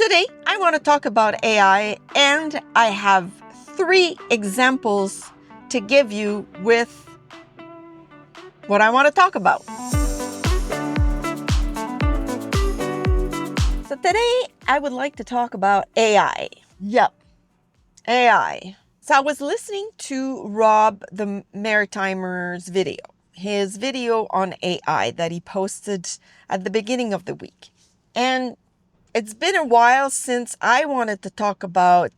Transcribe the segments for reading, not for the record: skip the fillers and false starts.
Today, I want to talk about AI, and I have 3 examples to give you with what I want to talk about. So today, I would like to talk about AI. Yep, AI. So I was listening to Rob the Maritimer's video, his video on AI that he posted at the beginning of the week. And it's been a while since I wanted to talk about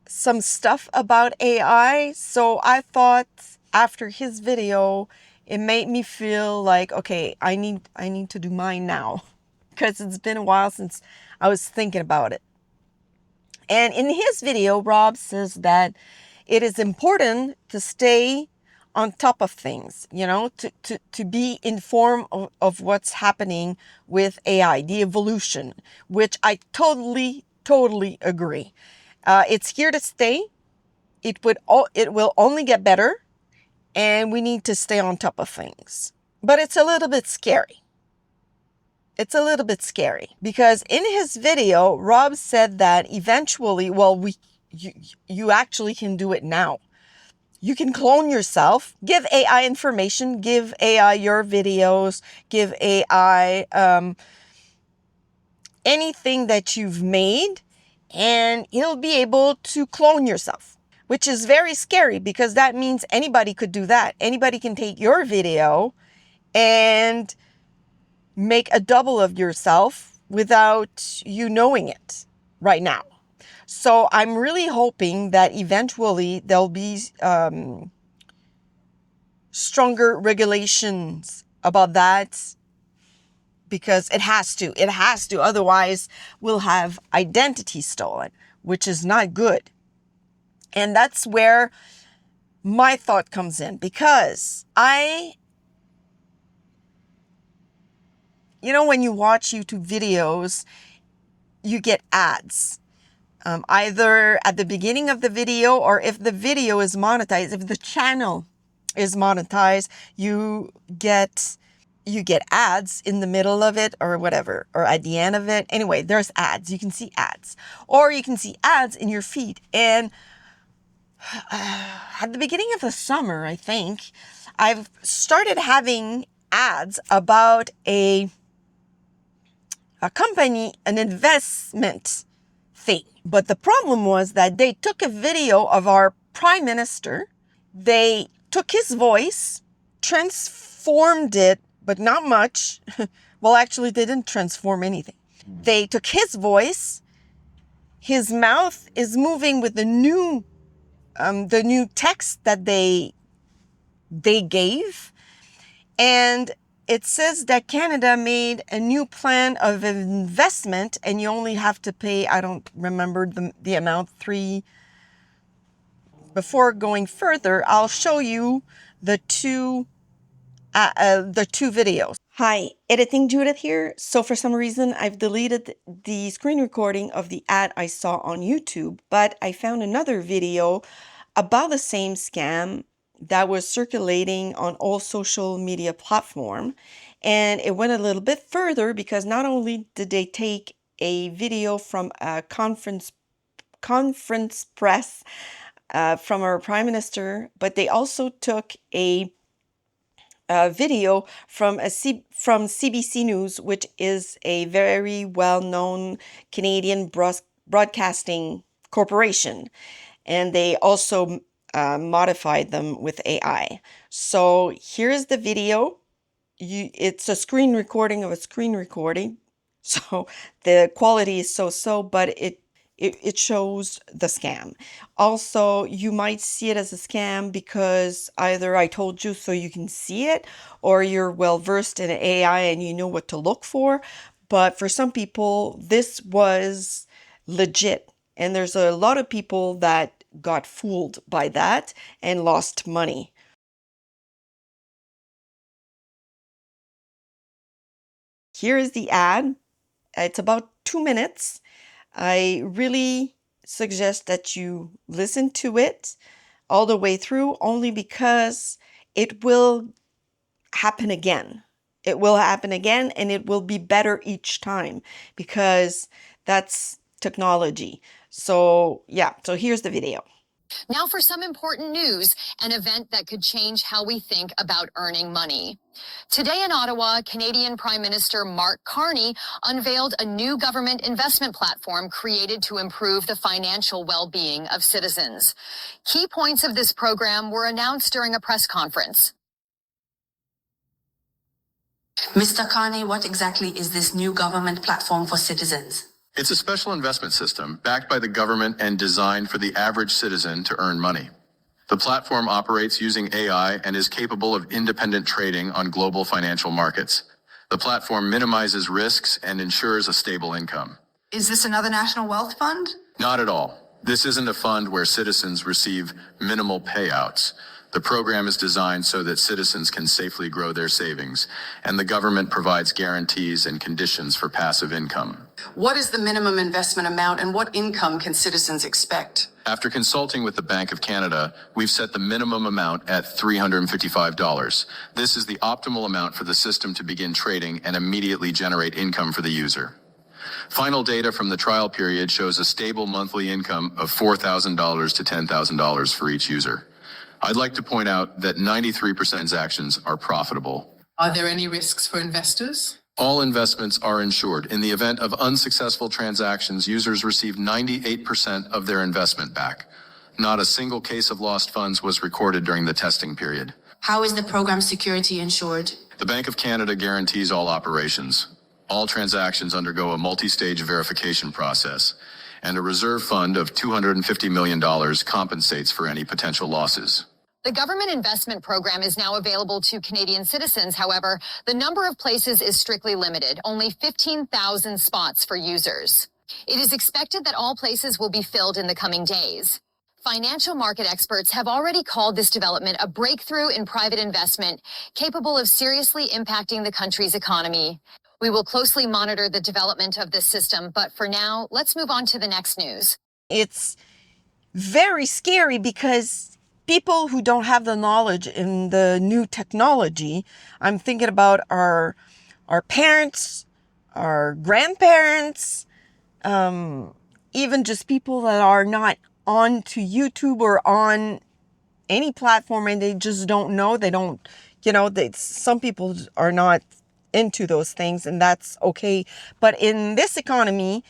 some stuff about AI. So I thought after his video, it made me feel like, okay, I need to do mine now because it's been a while since I was thinking about it. And in his video, Rob says that it is important to stay on top of things, you know, to be informed of what's happening with AI, the evolution, which I totally agree. It's here to stay. It will only get better, and we need to stay on top of things. But it's a little bit scary. It's a little bit scary because in his video, Rob said that eventually, you actually can do it now. You can clone yourself, give AI information, give AI your videos, give AI anything that you've made, and it'll be able to clone yourself, which is very scary because that means anybody could do that. Anybody can take your video and make a double of yourself without you knowing it right now. So I'm really hoping that eventually there'll be stronger regulations about that, because it has to. Otherwise, we'll have identity stolen, which is not good. And that's where my thought comes in, because when you watch YouTube videos, you get ads. Either at the beginning of the video, or if the video is monetized, if the channel is monetized, you get ads in the middle of it or whatever, or at the end of it. Anyway, there's ads. You can see ads, or you can see ads in your feed. And at the beginning of the summer, I think, I've started having ads about a company, an investment thing. But the problem was that they took a video of our prime minister. They took his voice, transformed it, but not much. Well, actually, they didn't transform anything. They took his voice. His mouth is moving with the new text that they gave. And it says that Canada made a new plan of investment, and you only have to pay, I don't remember the amount, Before going further, I'll show you the two videos. Hi, Editing Judith here. So for some reason, I've deleted the screen recording of the ad I saw on YouTube, but I found another video about the same scam that was circulating on all social media platform. And it went a little bit further, because not only did they take a video from a conference press from our prime minister, but they also took a video from CBC News, which is a very well-known Canadian broadcasting corporation. And they also modified them with AI. So here's the video. It's a screen recording of a screen recording. So the quality is so, but it shows the scam. Also, you might see it as a scam because either I told you so you can see it, or you're well versed in AI and you know what to look for. But for some people, this was legit. And there's a lot of people that got fooled by that and lost money. Here is the ad. It's about 2 minutes. I really suggest that you listen to it all the way through, only because it will happen again. It will happen again, and it will be better each time, because that's technology. So yeah, so here's the video. Now for some important news, an event that could change how we think about earning money. Today in Ottawa, Canadian Prime Minister Mark Carney unveiled a new government investment platform created to improve the financial well-being of citizens. Key points of this program were announced during a press conference. Mr. Carney, what exactly is this new government platform for citizens? It's a special investment system backed by the government and designed for the average citizen to earn money. The platform operates using AI and is capable of independent trading on global financial markets. The platform minimizes risks and ensures a stable income. Is this another national wealth fund? Not at all. This isn't a fund where citizens receive minimal payouts. The program is designed so that citizens can safely grow their savings, and the government provides guarantees and conditions for passive income. What is the minimum investment amount and what income can citizens expect? After consulting with the Bank of Canada, we've set the minimum amount at $355. This is the optimal amount for the system to begin trading and immediately generate income for the user. Final data from the trial period shows a stable monthly income of $4,000 to $10,000 for each user. I'd like to point out that 93% of transactions are profitable. Are there any risks for investors? All investments are insured. In the event of unsuccessful transactions, users receive 98% of their investment back. Not a single case of lost funds was recorded during the testing period. How is the program security insured? The Bank of Canada guarantees all operations. All transactions undergo a multi-stage verification process, and a reserve fund of $250 million compensates for any potential losses. The government investment program is now available to Canadian citizens. However, the number of places is strictly limited, only 15,000 spots for users. It is expected that all places will be filled in the coming days. Financial market experts have already called this development a breakthrough in private investment, capable of seriously impacting the country's economy. We will closely monitor the development of this system, but for now, let's move on to the next news. It's very scary because people who don't have the knowledge in the new technology, I'm thinking about our parents, our grandparents, even just people that are not on to YouTube or on any platform and they just don't know. They don't, some people are not into those things, and that's okay. But in this economy,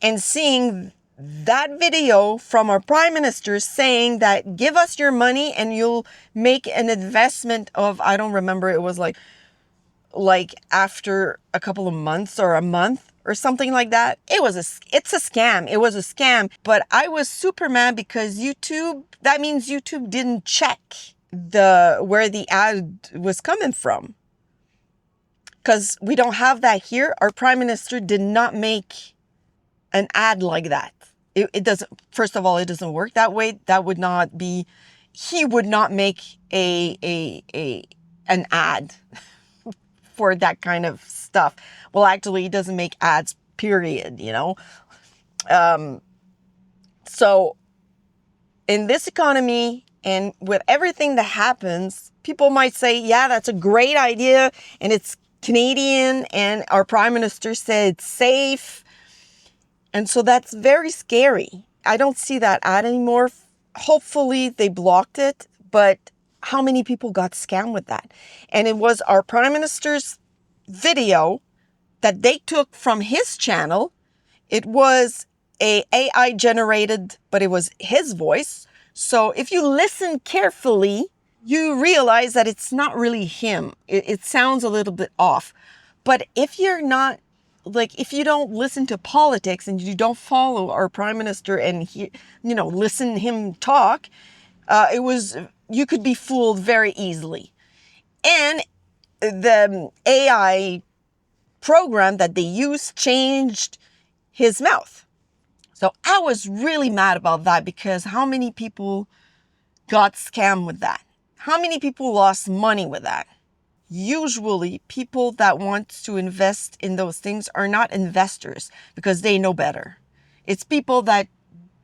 and seeing that video from our prime minister saying that give us your money and you'll make an investment of, I don't remember, it was like after a couple of months or a month or something like that. It's a scam. It was a scam. But I was super mad because that means YouTube didn't check where the ad was coming from. Because we don't have that here. Our prime minister did not make an ad like that. It doesn't, first of all, it doesn't work that way. That would not be, he would not make an ad for that kind of stuff. Well, actually, he doesn't make ads, period, So in this economy and with everything that happens, people might say, yeah, that's a great idea. And it's Canadian, and our prime minister said it's safe. And so that's very scary. I don't see that ad anymore. Hopefully they blocked it, but how many people got scammed with that? And it was our prime minister's video that they took from his channel. It was a AI generated, but it was his voice. So if you listen carefully, you realize that it's not really him. It sounds a little bit off. But if you're not, if you don't listen to politics and you don't follow our prime minister and listen to him talk, you could be fooled very easily. And the AI program that they used changed his mouth. So I was really mad about that because how many people got scammed with that? How many people lost money with that? Usually people that want to invest in those things are not investors because they know better. It's people that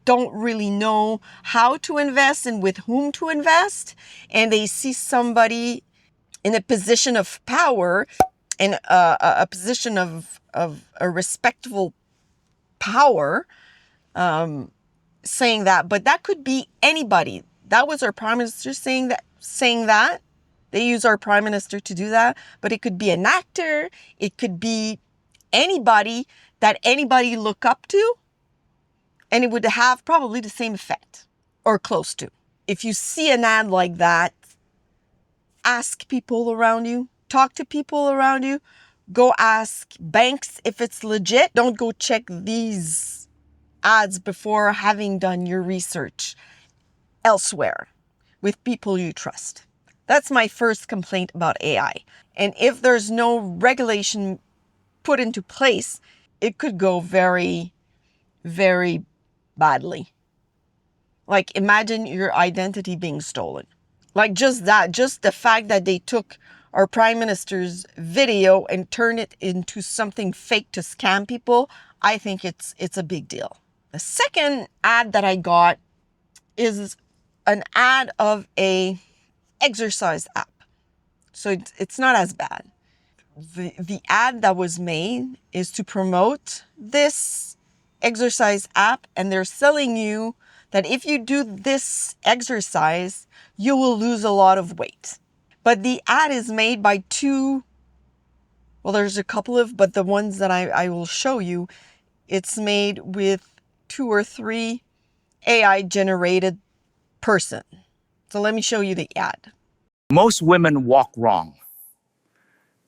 don't really know how to invest and with whom to invest. And they see somebody in a position of power and a position of a respectful power saying that, but that could be anybody. That was our prime minister saying that. They use our prime minister to do that, but it could be an actor. It could be anybody that anybody look up to, and it would have probably the same effect or close to. If you see an ad like that, ask people around you, talk to people around you, go ask banks if it's legit. Don't go check these ads before having done your research elsewhere with people you trust. That's my first complaint about AI. And if there's no regulation put into place, it could go very, very badly. Like, imagine your identity being stolen. Like, just that, just the fact that they took our prime minister's video and turned it into something fake to scam people, I think it's a big deal. The second ad that I got is an ad of a exercise app. So it's not as bad. The ad that was made is to promote this exercise app, and they're selling you that if you do this exercise, you will lose a lot of weight. But the ad is made by there's a couple of, but the ones that I will show you, it's made with 2 or 3 AI generated person. So let me show you the ad. Most women walk wrong.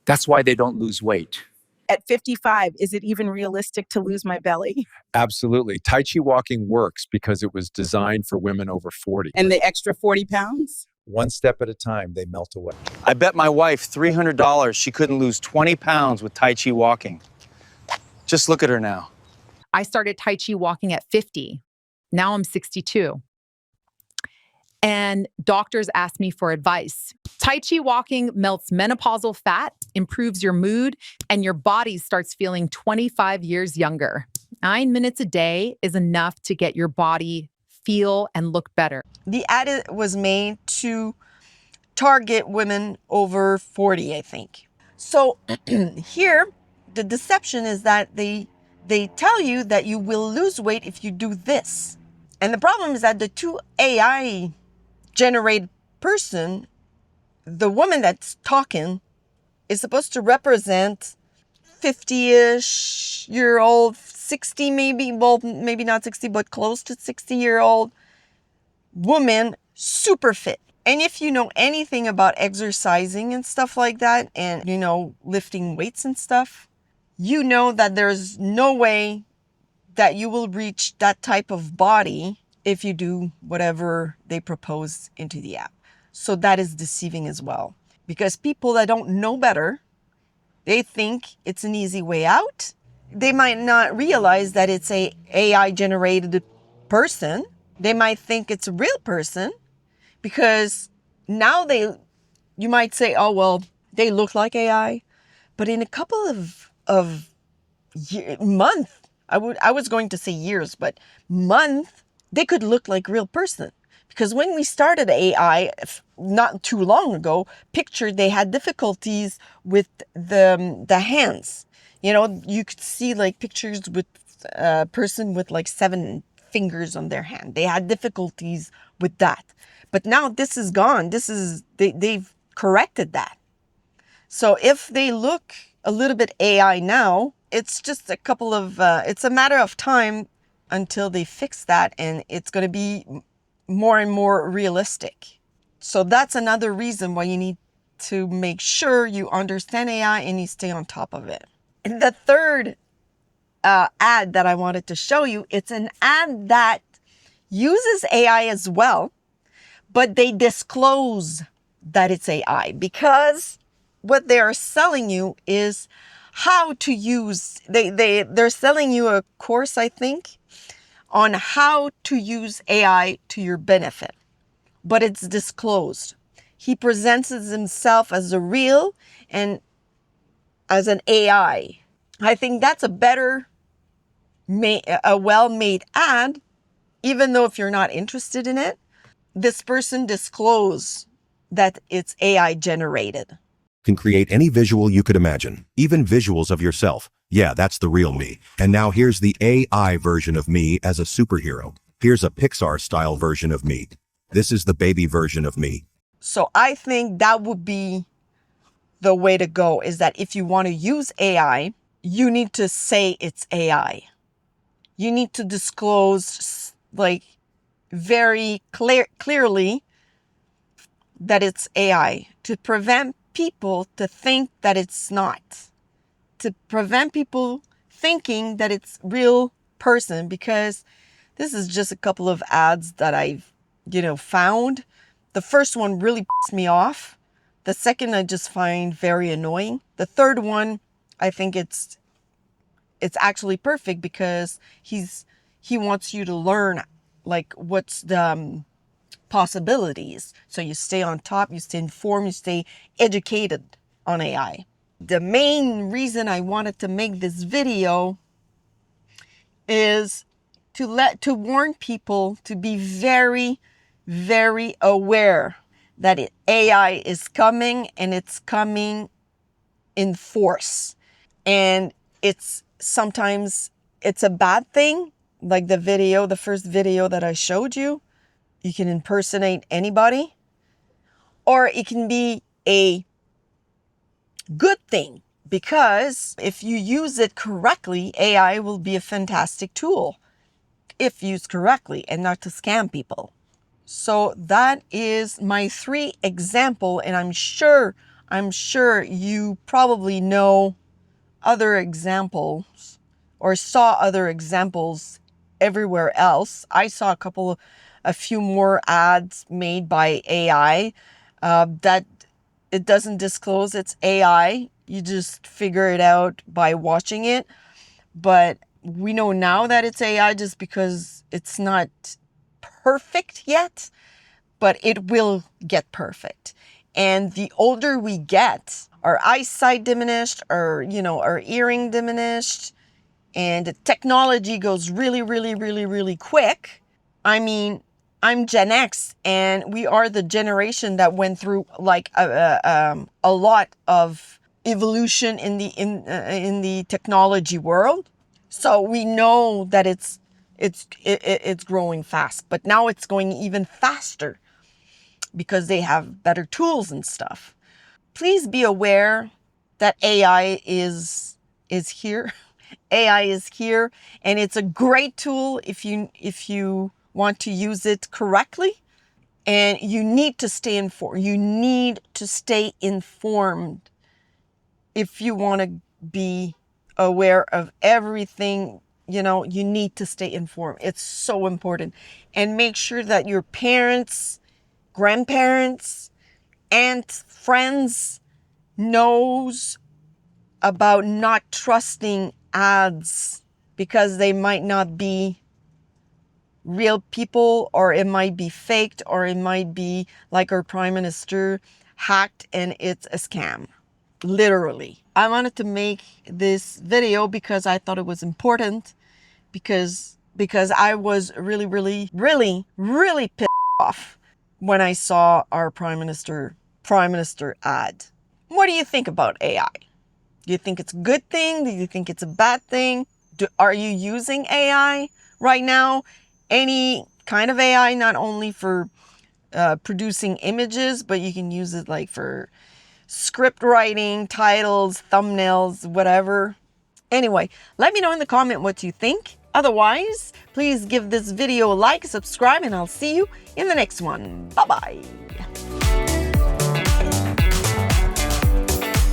That's why they don't lose weight. At 55, is it even realistic to lose my belly? Absolutely. Tai Chi walking works because it was designed for women over 40. And the extra 40 pounds? One step at a time, they melt away. I bet my wife $300 she couldn't lose 20 pounds with Tai Chi walking. Just look at her now. I started Tai Chi walking at 50. Now I'm 62. And doctors asked me for advice. Tai Chi walking melts menopausal fat, improves your mood, and your body starts feeling 25 years younger. 9 minutes a day is enough to get your body feel and look better. The ad was made to target women over 40, I think. So here, the deception is that they tell you that you will lose weight if you do this. And the problem is that the 2 AI generated person, the woman that's talking, is supposed to represent 50-ish year old, 60 maybe, well, maybe not 60, but close to 60-year-old woman, super fit. And if you know anything about exercising and stuff like that, and you know, lifting weights and stuff, you know that there's no way that you will reach that type of body if you do whatever they propose into the app. So that is deceiving as well. Because people that don't know better, they think it's an easy way out. They might not realize that it's a AI generated person. They might think it's a real person because now you might say, oh, well, they look like AI. But in a couple of months, I was going to say years, but month, they could look like real person. Because when we started AI, not too long ago, pictured they had difficulties with the hands. You know, you could see like pictures with a person with like 7 fingers on their hand. They had difficulties with that. But now this is gone. They've corrected that. So if they look a little bit AI now, it's just it's a matter of time until they fix that, and it's going to be more and more realistic. So that's another reason why you need to make sure you understand AI and you stay on top of it. And the third ad that I wanted to show you, it's an ad that uses AI as well, but they disclose that it's AI because what they are selling you is how to use, they're selling you a course, I think, on how to use AI to your benefit, but it's disclosed. He presents himself as a real and as an AI. I think that's a well-made ad, even though if you're not interested in it, this person disclosed that it's AI generated. Can create any visual you could imagine, even visuals of yourself. Yeah, that's the real me. And now here's the AI version of me as a superhero. Here's a Pixar-style version of me. This is the baby version of me. So I think that would be the way to go, is that if you want to use AI, you need to say it's AI. You need to disclose like very clearly that it's AI, to prevent people to think that it's not, to prevent people thinking that it's real person, because this is just a couple of ads that I've, found. The first one really pissed me off. The second I just find very annoying. The third one, I think it's actually perfect, because he wants you to learn like what's the possibilities. So you stay on top, you stay informed, you stay educated on AI. The main reason I wanted to make this video is to warn people to be very, very aware that AI is coming, and it's coming in force. And sometimes it's a bad thing, like the first video that I showed you. You can impersonate anybody, or it can be a good thing, because if you use it correctly, AI will be a fantastic tool if used correctly and not to scam people. So that is my 3 example, and I'm sure you probably know other examples or saw other examples everywhere else. I saw a few more ads made by AI that it doesn't disclose it's AI. You just figure it out by watching it. But we know now that it's AI just because it's not perfect yet, but it will get perfect. And the older we get, our eyesight diminished, our hearing diminished, and the technology goes really, really, really, really quick. I mean, I'm Gen X, and we are the generation that went through like a lot of evolution in the technology world. So we know that it's growing fast, but now it's going even faster because they have better tools and stuff. Please be aware that AI is here. AI is here, and it's a great tool if you want to use it correctly. And you need to stay informed. You need to stay informed if you want to be aware of everything. You need to stay informed. It's so important. And make sure that your parents, grandparents, aunts, friends knows about not trusting ads, because they might not be real people, or it might be faked, or it might be like our prime minister hacked and it's a scam. Literally. I wanted to make this video because I thought it was important, because I was really, really, really, really pissed off when I saw our prime minister ad. What do you think about AI? Do you think it's a good thing? Do you think it's a bad thing? Are you using AI right now? Any kind of AI, not only for producing images, but you can use it like for script writing, titles, thumbnails, whatever. Anyway, let me know in the comment what you think. Otherwise, please give this video a like, subscribe, and I'll see you in the next one. Bye-bye.